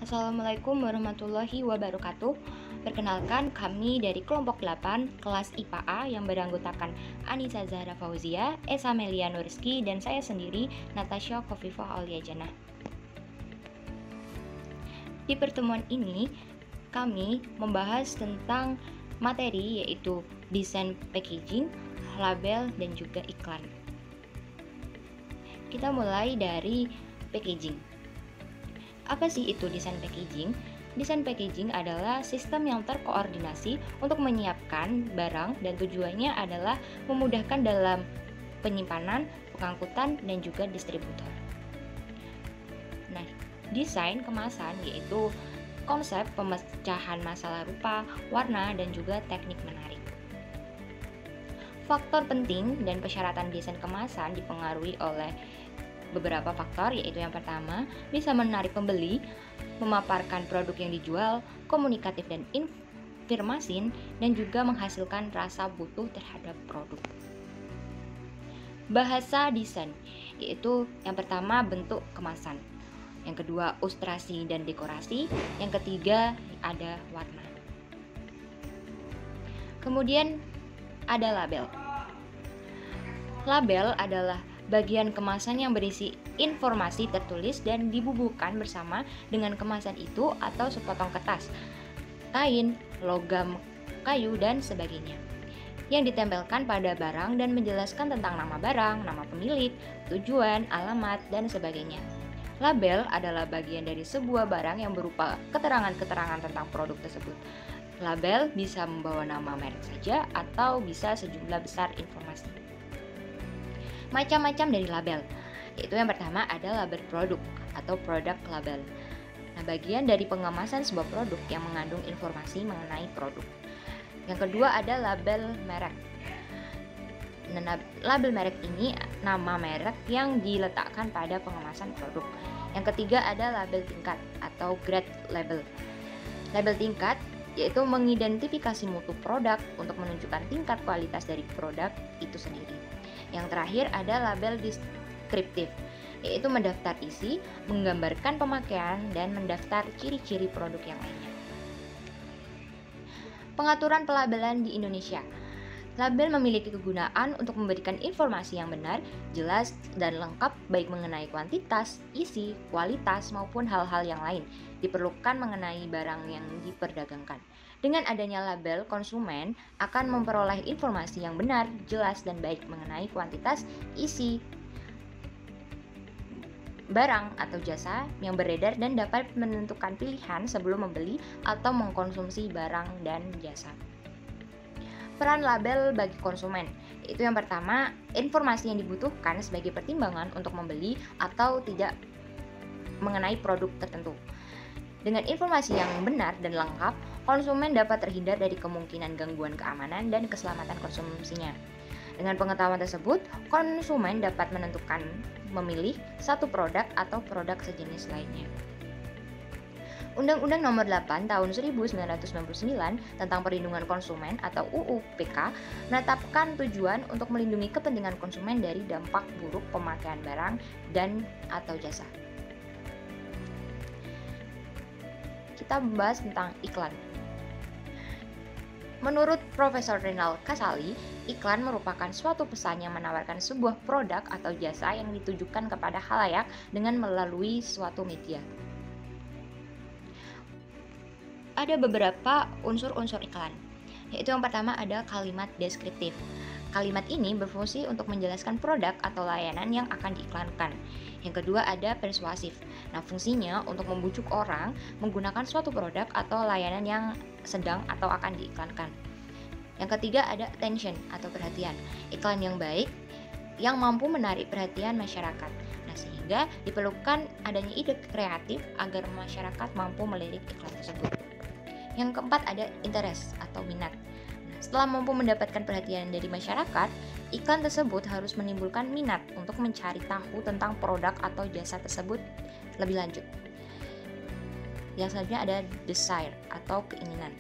Assalamualaikum warahmatullahi wabarakatuh. Perkenalkan, kami dari kelompok 8 kelas IPA A yang beranggotakan Anissa Zahra Fauzia, Esa Melia Nurski, dan saya sendiri, Natasha Khofifah Auliajana. Di pertemuan ini, kami membahas tentang materi yaitu desain packaging, label, dan juga iklan. Kita mulai dari packaging. Apa sih itu desain packaging? Desain packaging adalah sistem yang terkoordinasi untuk menyiapkan barang dan tujuannya adalah memudahkan dalam penyimpanan, pengangkutan, dan juga distributor. Nah, desain kemasan yaitu konsep pemecahan masalah rupa, warna, dan juga teknik menarik. Faktor penting dan persyaratan desain kemasan dipengaruhi oleh beberapa faktor, yaitu yang pertama, bisa menarik pembeli, memaparkan produk yang dijual, komunikatif dan informasi, dan juga menghasilkan rasa butuh terhadap produk. Bahasa desain, yaitu yang pertama bentuk kemasan, yang kedua ilustrasi dan dekorasi, yang ketiga ada warna. Kemudian ada label. Label adalah bagian kemasan yang berisi informasi tertulis dan dibubuhkan bersama dengan kemasan itu atau sepotong kertas, kain, logam, kayu, dan sebagainya, yang ditempelkan pada barang dan menjelaskan tentang nama barang, nama pemilik, tujuan, alamat, dan sebagainya. Label adalah bagian dari sebuah barang yang berupa keterangan-keterangan tentang produk tersebut. Label bisa membawa nama merek saja atau bisa sejumlah besar informasi. Macam-macam dari label, yaitu yang pertama ada label produk atau product label. Nah, bagian dari pengemasan sebuah produk yang mengandung informasi mengenai produk. Yang kedua ada label merek. Nah, label merek ini nama merek yang diletakkan pada pengemasan produk. Yang ketiga ada label tingkat atau grade label. Label tingkat yaitu mengidentifikasi mutu produk untuk menunjukkan tingkat kualitas dari produk itu sendiri. Yang terakhir ada label deskriptif, yaitu mendaftar isi, menggambarkan pemakaian, dan mendaftar ciri-ciri produk yang lainnya. Pengaturan pelabelan di Indonesia. Label memiliki kegunaan untuk memberikan informasi yang benar, jelas, dan lengkap baik mengenai kuantitas, isi, kualitas, maupun hal-hal yang lain diperlukan mengenai barang yang diperdagangkan. Dengan adanya label, konsumen akan memperoleh informasi yang benar, jelas, dan baik mengenai kuantitas, isi, barang atau jasa yang beredar dan dapat menentukan pilihan sebelum membeli atau mengkonsumsi barang dan jasa. Peran label bagi konsumen, yaitu yang pertama, informasi yang dibutuhkan sebagai pertimbangan untuk membeli atau tidak mengenai produk tertentu. Dengan informasi yang benar dan lengkap, konsumen dapat terhindar dari kemungkinan gangguan keamanan dan keselamatan konsumsinya. Dengan pengetahuan tersebut, konsumen dapat menentukan memilih satu produk atau produk sejenis lainnya. Undang-Undang Nomor 8 Tahun 1999 tentang Perlindungan Konsumen atau UU PK menetapkan tujuan untuk melindungi kepentingan konsumen dari dampak buruk pemakaian barang dan atau jasa. Kita membahas tentang iklan. Menurut Profesor Rinal Kasali, iklan merupakan suatu pesan yang menawarkan sebuah produk atau jasa yang ditujukan kepada khalayak dengan melalui suatu media. Ada beberapa unsur-unsur iklan, yaitu yang pertama ada kalimat deskriptif. Kalimat ini berfungsi untuk menjelaskan produk atau layanan yang akan diiklankan. Yang kedua ada persuasif. Nah, fungsinya untuk membujuk orang menggunakan suatu produk atau layanan yang sedang atau akan diiklankan. Yang ketiga ada attention atau perhatian. Iklan yang baik yang mampu menarik perhatian masyarakat. Nah, sehingga diperlukan adanya ide kreatif agar masyarakat mampu melirik iklan tersebut. Yang keempat ada interest atau minat. Nah, setelah mampu mendapatkan perhatian dari masyarakat, iklan tersebut harus menimbulkan minat untuk mencari tahu tentang produk atau jasa tersebut lebih lanjut. Yang selanjutnya ada desire atau keinginan.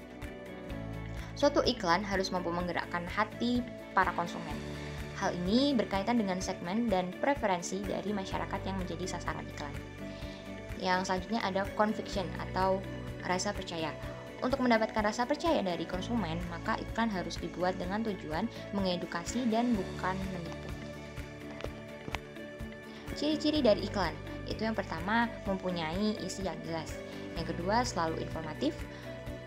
Suatu iklan harus mampu menggerakkan hati para konsumen. Hal ini berkaitan dengan segmen dan preferensi dari masyarakat yang menjadi sasaran iklan. Yang selanjutnya ada conviction atau rasa percaya. Untuk mendapatkan rasa percaya dari konsumen, maka iklan harus dibuat dengan tujuan mengedukasi dan bukan menipu. Ciri-ciri dari iklan, itu yang pertama mempunyai isi yang jelas. Yang kedua selalu informatif,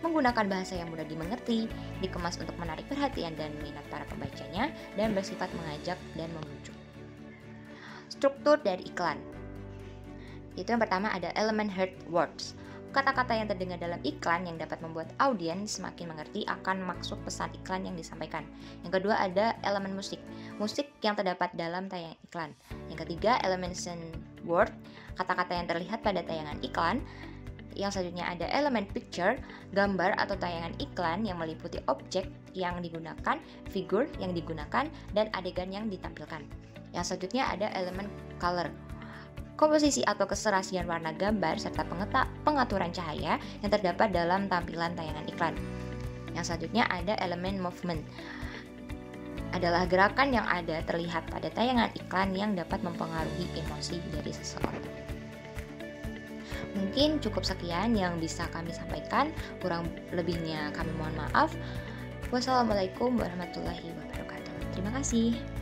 menggunakan bahasa yang mudah dimengerti, dikemas untuk menarik perhatian dan minat para pembacanya, dan bersifat mengajak dan membujuk. Struktur dari iklan, itu yang pertama ada elemen heard words. Kata-kata yang terdengar dalam iklan yang dapat membuat audiens semakin mengerti akan maksud pesan iklan yang disampaikan. Yang kedua ada elemen musik. Musik yang terdapat dalam tayangan iklan. Yang ketiga elemen sound word. Kata-kata yang terlihat pada tayangan iklan. Yang selanjutnya ada elemen picture, gambar atau tayangan iklan yang meliputi objek yang digunakan, figur yang digunakan, dan adegan yang ditampilkan. Yang selanjutnya ada elemen color. Komposisi atau keserasian warna gambar serta pengaturan cahaya yang terdapat dalam tampilan tayangan iklan. Yang selanjutnya ada elemen movement. Adalah gerakan yang ada terlihat pada tayangan iklan yang dapat mempengaruhi emosi dari seseorang. Mungkin cukup sekian yang bisa kami sampaikan, kurang lebihnya kami mohon maaf. Wassalamualaikum warahmatullahi wabarakatuh. Terima kasih.